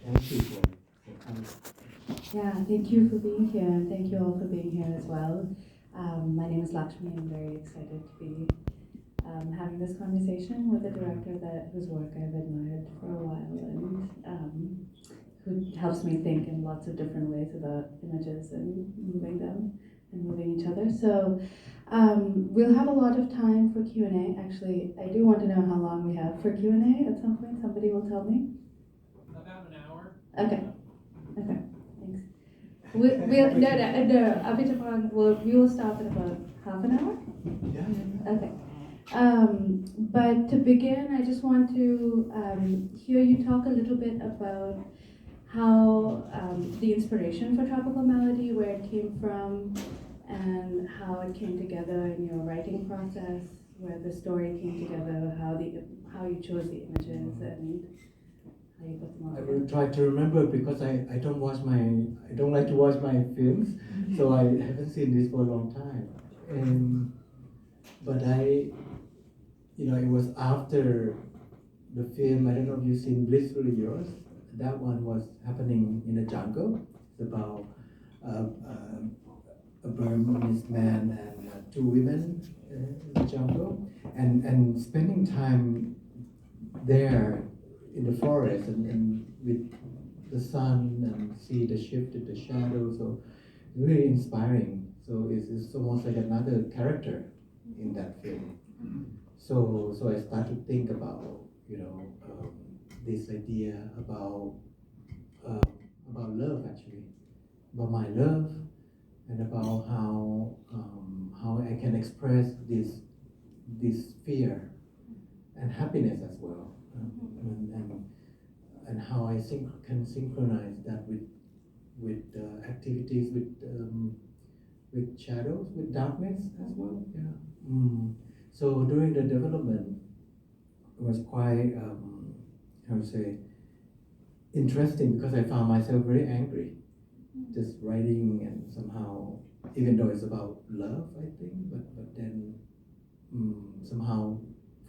Thank you for coming. Yeah, thank you for being here, and thank you all for being here as well. My name is Lakshmi. I'm very excited to be having this conversation with a director whose work I've admired for a while, and who helps me think in lots of different ways about images and moving them and moving each other. So we'll have a lot of time for Q&A. Actually, I do want to know how long we have for Q&A at some point. Somebody will tell me. About an hour. Okay. Okay. Thanks. No, Apichatpong, we will stop in about half an hour. Yeah. Okay. But to begin, I just want to hear you talk a little bit about how the inspiration for Tropical Malady, where it came from, and how it came together in your writing process, where the story came together, how you chose the images, and how you put them all I together. will try to remember because I don't like to watch my films, so I haven't seen this for a long time. But it was after the film. I don't know if you've seen Blissfully Yours. That one was happening in a jungle. It's about a Burmese man and two women in the jungle, and spending time there in the forest and with the sun and see the shift in the shadows. So really inspiring. So it's almost like another character in that film. So I started to think about this idea uh, about love, actually, about my love, and about how I can express this fear and happiness as well, and how I can synchronize that with activities with shadows, with darkness as well. Yeah. So during the development, it was quite how to say interesting because I found myself very angry, just writing and somehow, even though it's about love, I think, but then somehow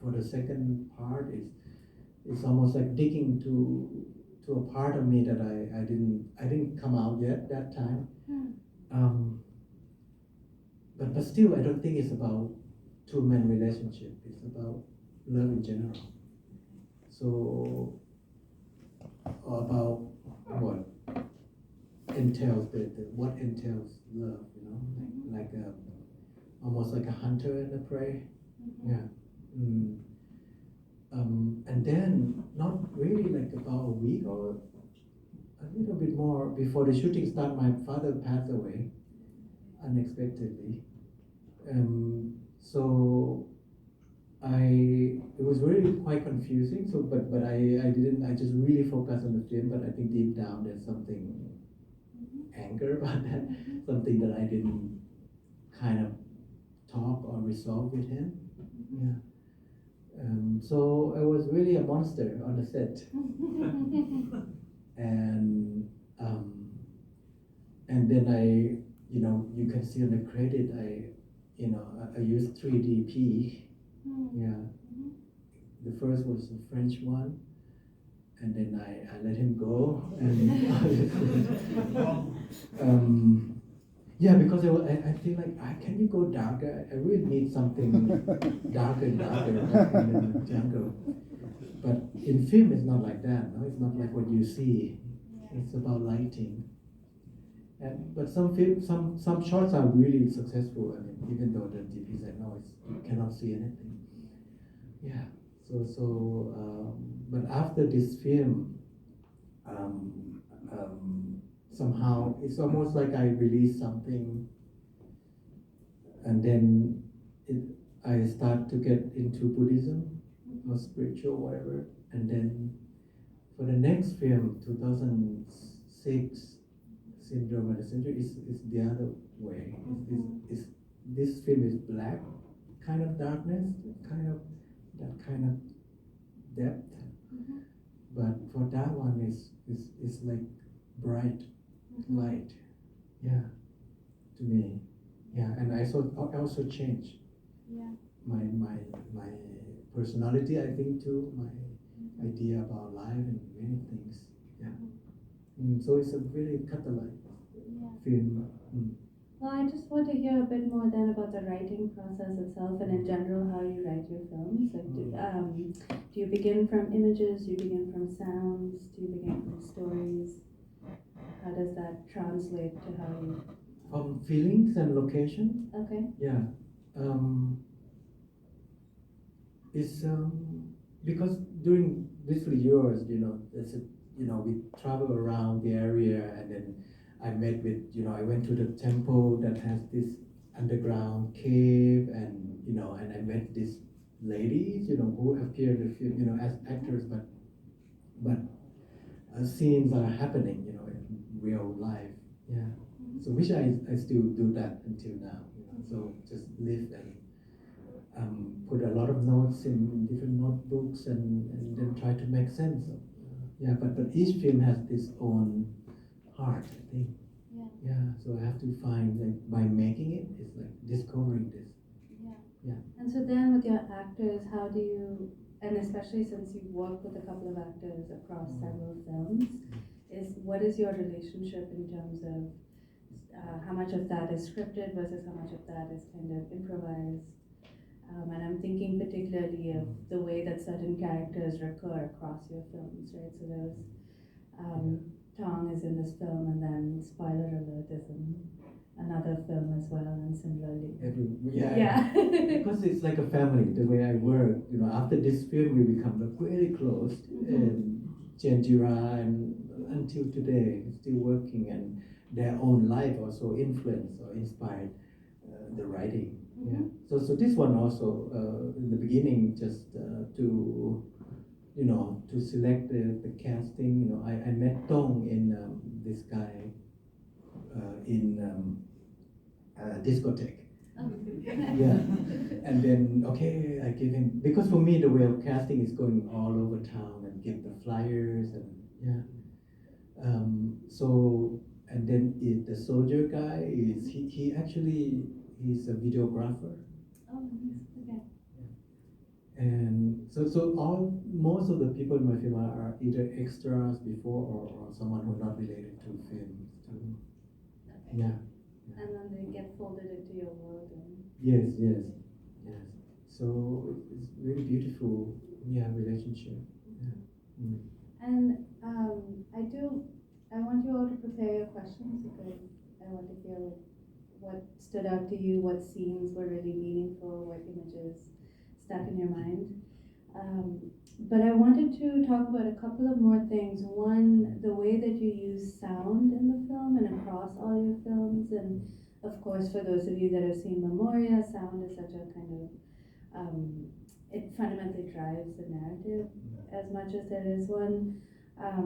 for the second part it's almost like digging to a part of me that I didn't come out yet that time. But still, I don't think it's about two-man relationship. It's about love in general. So about what entails what entails love, like almost like a hunter and a prey. Yeah. And then not really like about a week or a little bit more before the shooting started, my father passed away unexpectedly. So it was really quite confusing. So, but I just really focused on the film. But I think deep down there's something anger about that, something that I didn't kind of talk or resolve with him. Yeah. So I was really a monster on the set, and then you can see on the credit I used 3DP. Yeah. The first was the French one, and then I let him go, and yeah, because I feel like can you go darker? I really need something darker and darker in the jungle. But in film, it's not like that. No, it's not like what you see. It's about lighting. But some shots are really successful. I mean, even though the DP said no, you cannot see anything. Yeah. But after this film, somehow it's almost like I released something, and then I start to get into Buddhism or spiritual whatever, and then for the next film, 2006, Syndrome of the Century, is the other way. This film is black, kind of darkness, that kind of depth. But for that one is like bright light. Yeah, to me. Yeah, and I also changed my personality, I think, too, my idea about life and many things. Yeah. So it's a very catalytic Yeah. film. Well, I just want to hear a bit more then about the writing process itself and in general how you write your films. Like, do you begin from images? Do you begin from sounds? Do you begin from stories? How does that translate to how you? From feelings and location, Okay. yeah. It's because during these 3 years, it's a, we travel around the area, and then I met with, I went to the temple that has this underground cave, and and I met these ladies, who appear in the film, as actors, but scenes are happening, in real life. Yeah. So which I still do that until now. So just live and put a lot of notes in different notebooks, and then try to make sense of. Yeah, but each film has its own heart, I think. Yeah. Yeah, so I have to find, like, by making it, it's like discovering this. Yeah. Yeah. And so then with your actors, how do you, and especially since you've worked with a couple of actors across several films, what is your relationship in terms of how much of that is scripted versus how much of that is kind of improvised? And I'm thinking particularly of the way that certain characters recur across your films, right? So there was Tong is in this film, and then spoiler alert is in another film as well, and similarly. Yeah. Because it's like a family, the way I work. After this film, we become like really close. Chenjira, and until today, still working, and their own life also influenced or inspired the writing. Yeah. So this one also, in the beginning, just to to select the casting. I met Tong in this guy in discotheque. Yeah. And then, okay, I give him, because for me the way of casting is going all over town and give the flyers, and yeah. So, and then the soldier guy is he actually, he's a videographer. Oh, nice. Okay. And so most of the people in my film are either extras before, or someone who are not related to films too. Okay. Yeah. And then they get folded into your world. Yes. So it's really beautiful, yeah, relationship. Yeah. And I want you all to prepare your questions because I want to hear what stood out to you, what scenes were really meaningful, what images stuck in your mind. But I wanted to talk about a couple of more things. One, the way that you use sound in the film and across all your films. And of course, for those of you that have seen Memoria, sound is such a kind of, it fundamentally drives the narrative as much as there is one.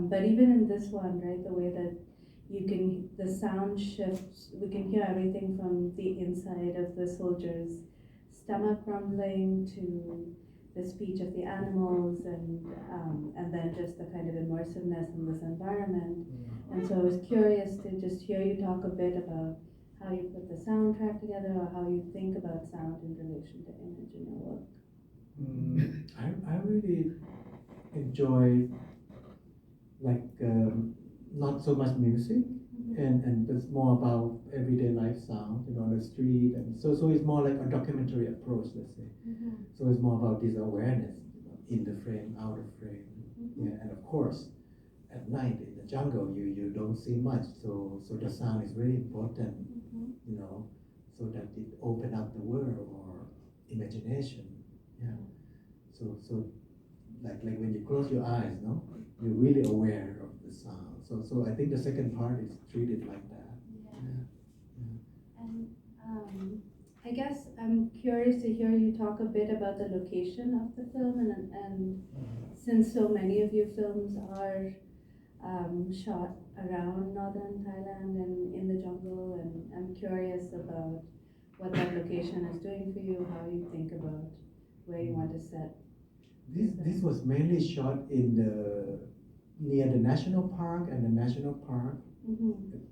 But even in this one, right, the way that the sound shifts, we can hear everything from the inside of the soldier's stomach rumbling to the speech of the animals, and then just the kind of immersiveness in this environment. And so I was curious to just hear you talk a bit about how you put the soundtrack together, or how you think about sound in relation to image in your work. I really enjoy, like, not so much music, and it's more about everyday life sound, the street, and so it's more like a documentary approach, let's say. So it's more about this awareness, in the frame, out of frame. Yeah, and of course, at night in the jungle, you don't see much, so the sound is very important, so that it open up the world or imagination. Yeah. So like when you close your eyes, no, you're really aware of the sound. So I think the second part is treated like that. And I guess I'm curious to hear you talk a bit about the location of the film, and since so many of your films are shot around northern Thailand and in the jungle, and I'm curious about what that location is doing for you, how you think about where you want to set. This was mainly shot in near the national park and the national park,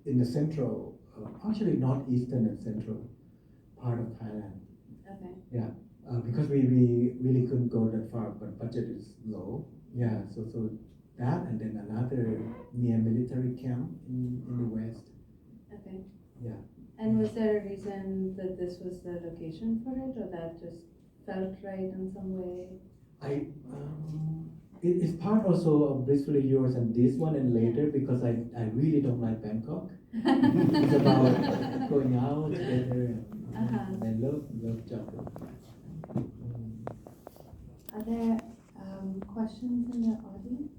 in the central, actually northeastern and central part of Thailand. Okay. Yeah, because we really couldn't go that far, but budget is low. Yeah, so that, and then another near military camp in the West. Okay. Yeah. And was there a reason that this was the location for it, or that just felt right in some way? It's part also of Blissfully Yours and this one and later because I really don't like Bangkok. It's about going out together and I love chocolate. Are there questions in the audience?